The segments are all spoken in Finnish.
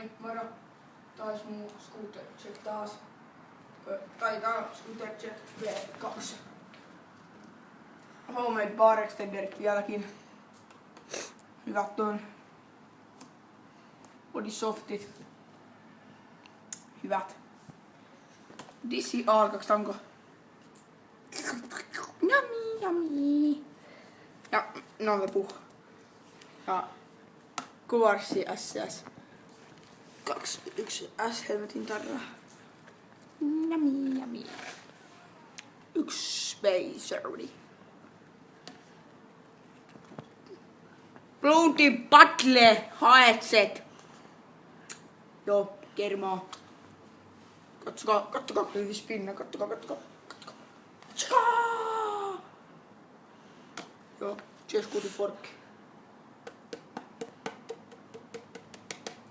Moi, moro. Taas muu Scooter Check taas. Taitaa Scooter Check V2. Homemade bar extenderit vieläkin. Hyvät on. Body softit. Hyvät. Dissi A2 tanko. Yummy, yummy. Ja navepuh. Ja kuvarssi SS. 21 S helvetin tarraa. Yummy, yummy. Yksi Spaceri. Bloody Battle headset. Joo, kermaa. Katsokaa kyllä spinna, katsokaa. Tchakaa! Joo, Cheskuutin forkki.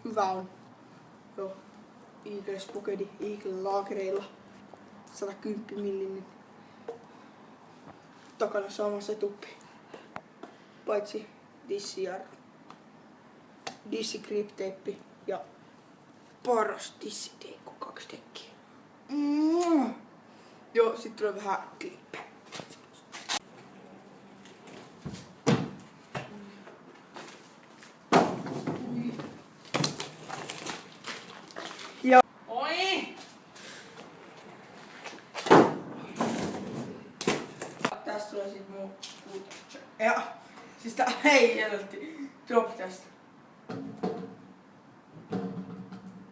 Hyvä on. Joo, Eagle Spokedi, Eagle laakereilla. 110 millinen. Takana sama setuppi. Paitsi dissi grip teippi ja paras dissiteikko 2 tekkiä. Joo, sit tulee vähän klippejä. Ja oi! Tästä tulee sit muu Scooter Check. Ja siis tää ei helvetti. Drop tästä.